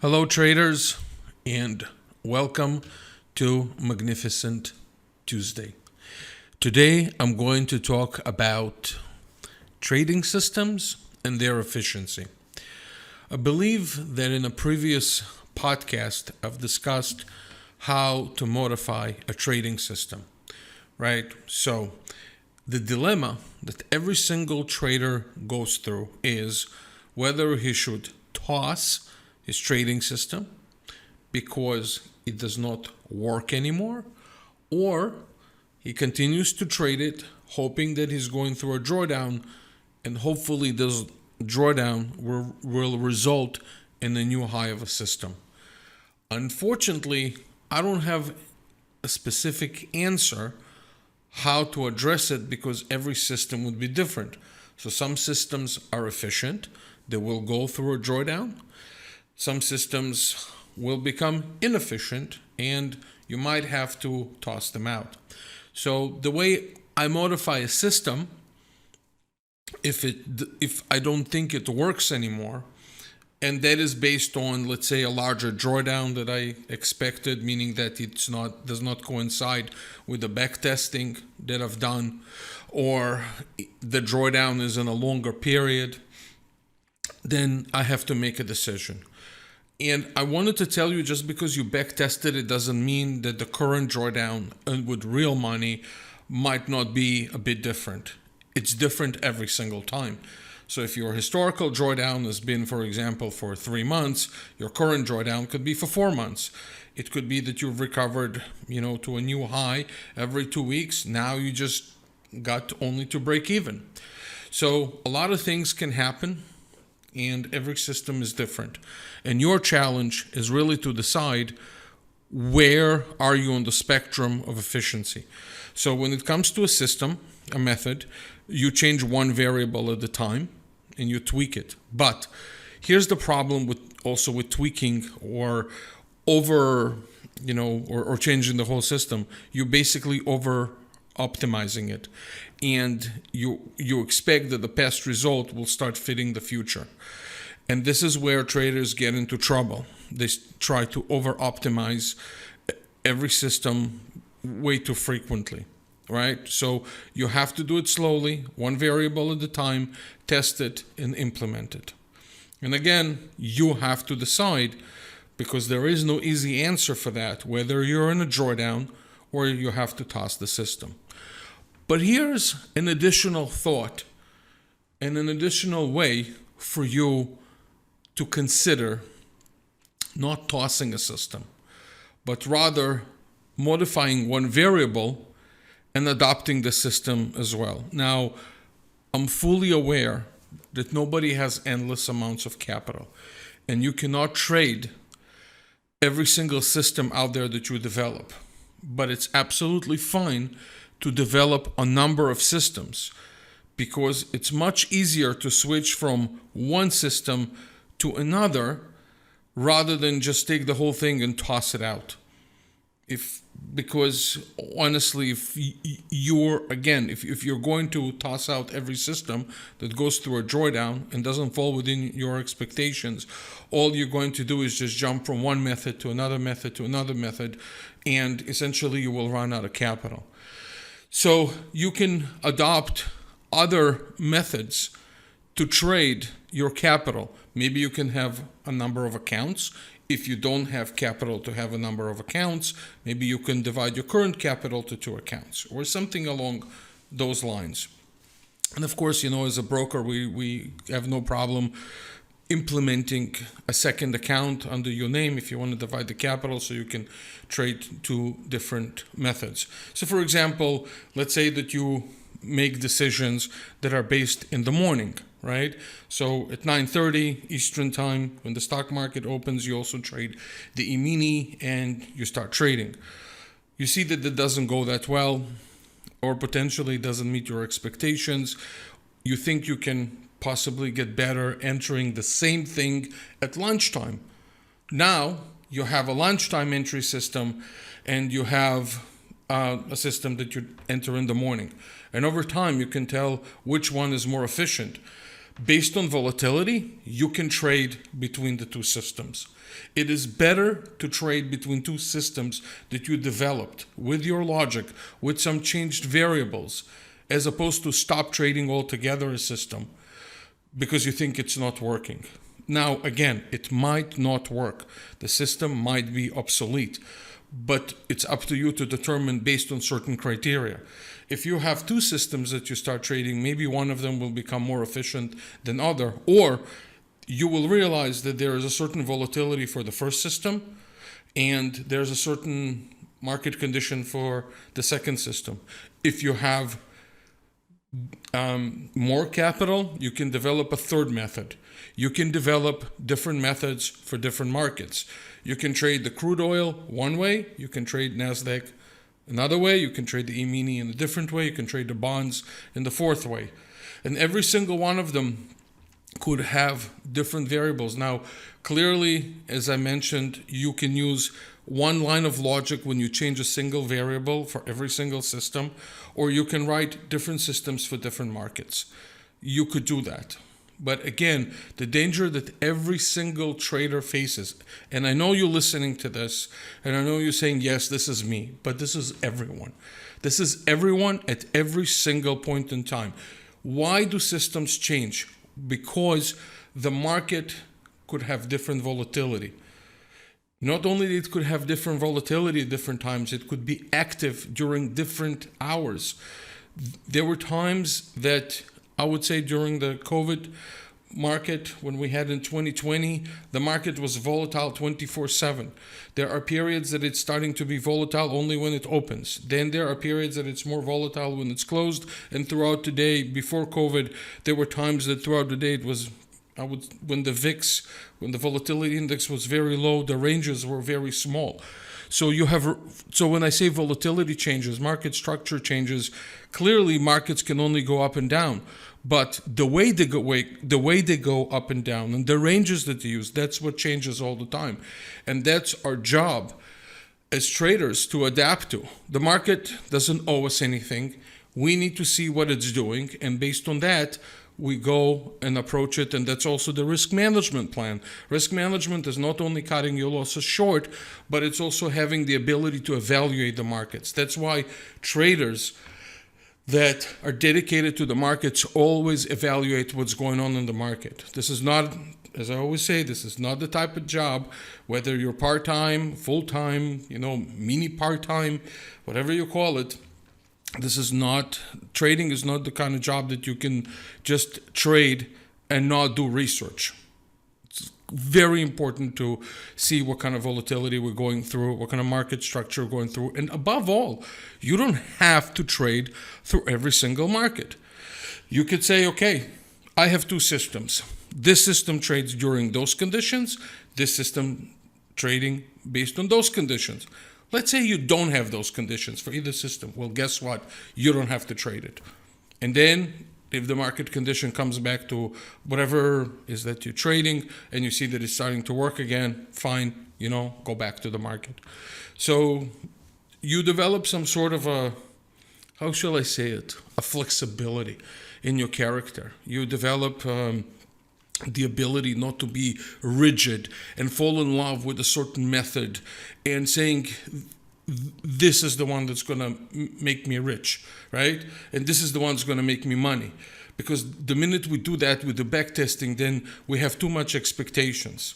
Hello, traders, and welcome to Magnificent Tuesday. Today, I'm going to talk about trading systems and their efficiency. I believe that in a previous podcast, I've discussed how to modify a trading system, right? So, the dilemma that every single trader goes through is whether he should toss his trading system because it does not work anymore, or he continues to trade it hoping that he's going through a drawdown, and hopefully this drawdown will result in a new high of a system. Unfortunately, I don't have a specific answer how to address it because every system would be different. So some systems are efficient, they will go through a drawdown. Some systems will become inefficient and you might have to toss them out. So the way I modify a system, if I don't think it works anymore, and that is based on, let's say, a larger drawdown that I expected, meaning that does not coincide with the back testing that I've done, or the drawdown is in a longer period, then I have to make a decision. And I wanted to tell you, just because you back tested it doesn't mean that the current drawdown with real money might not be a bit different. It's different every single time. So if your historical drawdown has been, for example, for 3 months, your current drawdown could be for 4 months. It could be that you've recovered, to a new high every 2 weeks. Now you just got only to break even. So a lot of things can happen, and every system is different. And your challenge is really to decide where are you on the spectrum of efficiency. So when it comes to a system, a method, you change one variable at a time and you tweak it. But here's the problem with tweaking or over, or changing the whole system. You basically over optimizing it, and you expect that the past result will start fitting the future. And this is where traders get into trouble. They try to over optimize every system way too frequently, right? So you have to do it slowly, one variable at a time, test it and implement it. And again, you have to decide, because there is no easy answer for that, whether you're in a drawdown or you have to toss the system. But here's an additional thought and an additional way for you to consider not tossing a system, but rather modifying one variable and adopting the system as well. Now, I'm fully aware that nobody has endless amounts of capital, and you cannot trade every single system out there that you develop. But it's absolutely fine to develop a number of systems, because it's much easier to switch from one system to another rather than just take the whole thing and toss it out. Because honestly, if you're going to toss out every system that goes through a drawdown and doesn't fall within your expectations, all you're going to do is just jump from one method to another method to another method, and essentially you will run out of capital. So you can adopt other methods to trade your capital. Maybe you can have a number of accounts. If you don't have capital to have a number of accounts, maybe you can divide your current capital to 2 accounts or something along those lines. And of course, as a broker, we have no problem implementing a second account under your name if you want to divide the capital so you can trade 2 different methods. So for example, let's say that you make decisions that are based in the morning, right? So at 9:30 Eastern time, when the stock market opens, you also trade the E-mini and you start trading. You see that it doesn't go that well, or potentially doesn't meet your expectations. You think you can possibly get better entering the same thing at lunchtime. Now you have a lunchtime entry system, and you have a system that you enter in the morning. And over time, you can tell which one is more efficient. based on volatility, you can trade between the two systems. It is better to trade between two systems that you developed with your logic, with some changed variables, as opposed to stop trading altogether a system because you think it's not working. Now, again, it might not work. The system might be obsolete, but it's up to you to determine based on certain criteria. If you have two systems that you start trading, maybe one of them will become more efficient than other, or you will realize that there is a certain volatility for the first system and there's a certain market condition for the second system. If you have more capital, you can develop a third method. You can develop different methods for different markets. You can trade the crude oil one way, you can trade NASDAQ another way, you can trade the E-mini in a different way, you can trade the bonds in the fourth way. And every single one of them could have different variables. Now, clearly, as I mentioned, you can use one line of logic when you change a single variable for every single system, or you can write different systems for different markets. You could do that. But again, the danger that every single trader faces, and I know you're listening to this, and I know you're saying, yes, this is me, but this is everyone. This is everyone at every single point in time. Why do systems change? Because the market could have different volatility. Not only it could have different volatility at different times, it could be active during different hours. There were times that I would say during the COVID market, when we had in 2020, the market was volatile 24/7. There are periods that it's starting to be volatile only when it opens. Then there are periods that it's more volatile when it's closed. And throughout the day, before COVID, there were times that throughout the day it was, when the VIX, when the volatility index was very low, the ranges were very small. So when I say volatility changes, market structure changes, clearly markets can only go up and down. But the way they go up and down and the ranges that they use, that's what changes all the time. And that's our job as traders to adapt to. The market doesn't owe us anything. We need to see what it's doing, and based on that, we go and approach it, and that's also the risk management plan. Risk management is not only cutting your losses short, but it's also having the ability to evaluate the markets. That's why traders that are dedicated to the markets always evaluate what's going on in the market. This is not, as I always say, this is not the type of job, whether you're part-time, full-time, mini part-time, whatever you call it. Trading is not the kind of job that you can just trade and not do research. It's very important to see what kind of volatility we're going through, what kind of market structure we're going through. And above all, you don't have to trade through every single market. You could say, okay, I have two systems. This system trades during those conditions, this system trading based on those conditions. Let's say you don't have those conditions for either system. Well, guess what? You don't have to trade it. And then if the market condition comes back to whatever is that you're trading and you see that it's starting to work again, fine, go back to the market. So you develop some sort of a flexibility in your character. You develop the ability not to be rigid and fall in love with a certain method and saying, this is the one that's going to make me rich, right? And this is the one that's going to make me money. Because the minute we do that with the back testing, then we have too much expectations.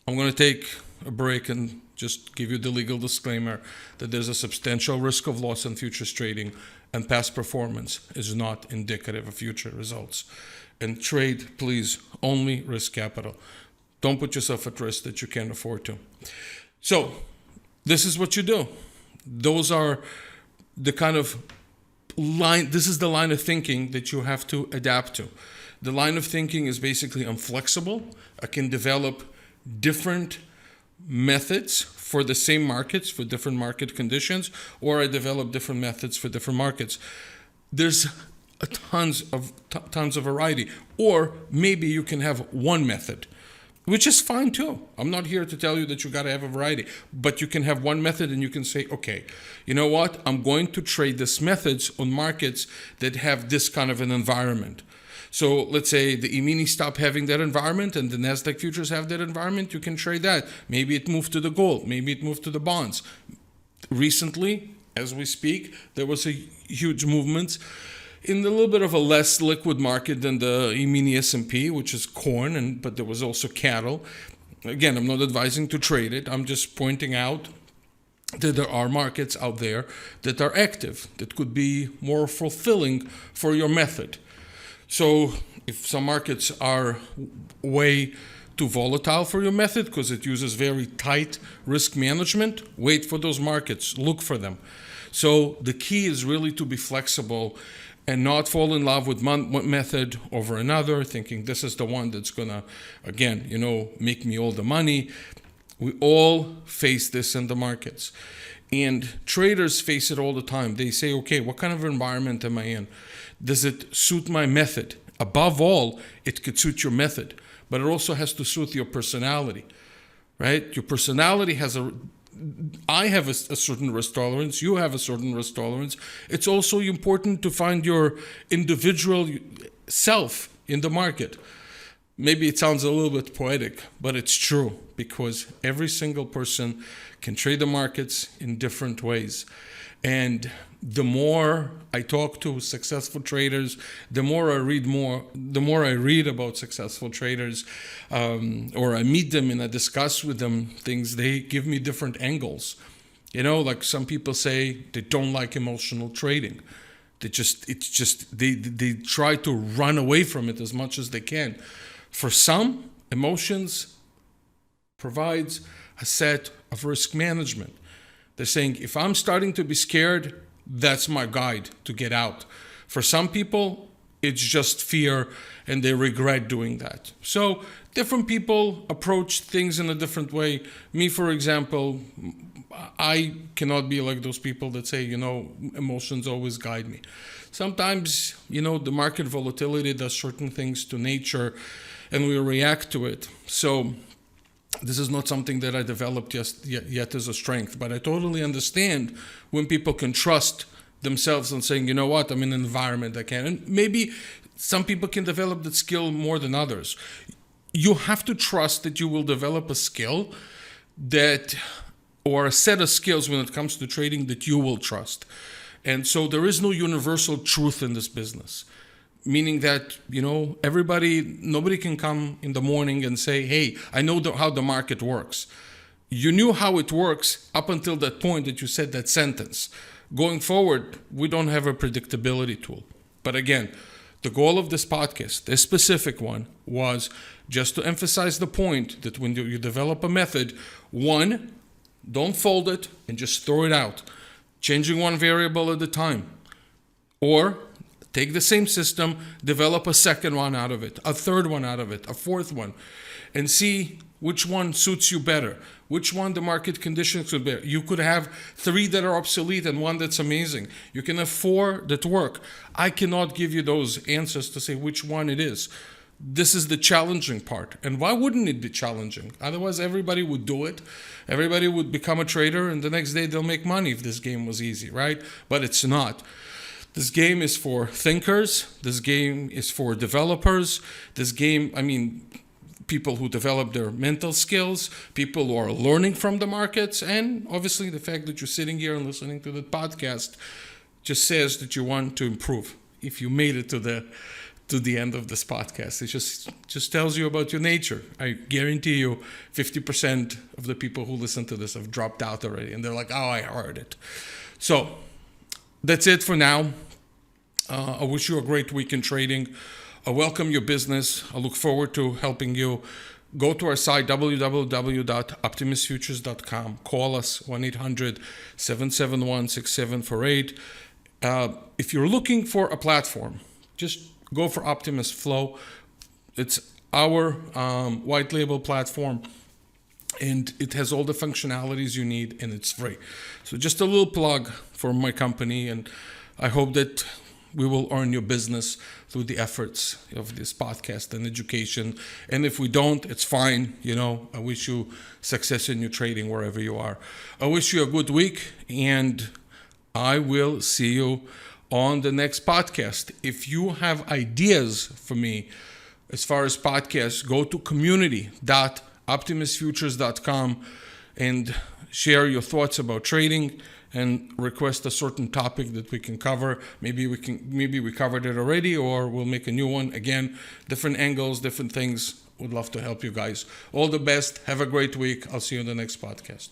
I'm going to take a break and just give you the legal disclaimer that there's a substantial risk of loss in futures trading, and past performance is not indicative of future results. And trade, please, only risk capital. Don't put yourself at risk that you can't afford to. So this is what you do. Those are the kind of this is the line of thinking that you have to adapt to. The line of thinking is basically, I'm flexible. I can develop different methods for the same markets, for different market conditions, or I develop different methods for different markets. There's tons of variety. Or maybe you can have one method, which is fine too. I'm not here to tell you that you got to have a variety, but you can have one method and you can say, okay, you know what? I'm going to trade these methods on markets that have this kind of an environment. So let's say the E-mini stop having that environment and the NASDAQ futures have that environment, you can trade that. Maybe it moved to the gold, maybe it moved to the bonds. Recently, as we speak, there was a huge movement in a little bit of a less liquid market than the E-mini S&P, which is corn, but there was also cattle. Again, I'm not advising to trade it. I'm just pointing out that there are markets out there that are active, that could be more fulfilling for your method. So if some markets are way too volatile for your method because it uses very tight risk management, wait for those markets, look for them. So the key is really to be flexible and not fall in love with one method over another, thinking this is the one that's gonna, again, make me all the money. We all face this in the markets. And traders face it all the time. They say, okay, what kind of environment am I in? Does it suit my method? Above all, it could suit your method, but it also has to suit your personality, right? Your personality has I have a certain risk tolerance. You have a certain risk tolerance. It's also important to find your individual self in the market. Maybe it sounds a little bit poetic, but it's true because every single person can trade the markets in different ways. And the more I talk to successful traders, the more I read about successful traders, or I meet them and I discuss with them things, they give me different angles. Like some people say they don't like emotional trading. They try to run away from it as much as they can. For some, emotions provides a set of risk management. They're saying, if I'm starting to be scared, that's my guide to get out. For some people, it's just fear and they regret doing that. So different people approach things in a different way. Me, for example, I cannot be like those people that say, emotions always guide me. Sometimes, the market volatility does certain things to nature and we react to it. So this is not something that I developed yet as a strength, but I totally understand when people can trust themselves and saying, you know what, I'm in an environment I can. And maybe some people can develop that skill more than others. You have to trust that you will develop a skill or a set of skills when it comes to trading that you will trust. And so there is no universal truth in this business. Meaning that, nobody can come in the morning and say, hey, I know how the market works. You knew how it works up until that point that you said that sentence. Going forward, we don't have a predictability tool. But again, the goal of this podcast, this specific one, was just to emphasize the point that when you develop a method, one, don't fold it and just throw it out, changing one variable at a time. Or take the same system, develop a second one out of it, a third one out of it, a fourth one, and see which one suits you better, which one the market conditions would better. You could have 3 that are obsolete and 1 that's amazing. You can have 4 that work. I cannot give you those answers to say which one it is. This is the challenging part. And why wouldn't it be challenging? Otherwise, everybody would do it. Everybody would become a trader, and the next day they'll make money if this game was easy, right? But it's not. This game is for thinkers. This game is for developers. People who develop their mental skills, people who are learning from the markets, and obviously the fact that you're sitting here and listening to the podcast just says that you want to improve. If you made it to the end of this podcast, it just tells you about your nature. I guarantee you 50% of the people who listen to this have dropped out already, and they're like, oh, I heard it. So that's it for now. I wish you a great week in trading. I welcome your business. I look forward to helping you. Go to our site, www.optimusfutures.com. Call us, 1-800-771-6748. If you're looking for a platform, just go for Optimus Flow. It's our white label platform, and it has all the functionalities you need, and it's free. So just a little plug for my company, and I hope that we will earn your business through the efforts of this podcast and education. And if we don't, it's fine. I wish you success in your trading wherever you are. I wish you a good week, and I will see you on the next podcast. If you have ideas for me as far as podcasts, go to community.optimusfutures.com and share your thoughts about trading and request a certain topic that we can cover. Maybe we covered it already, or we'll make a new one. Again, different angles, different things. Would love to help you guys. All the best. Have a great week. I'll see you in the next podcast.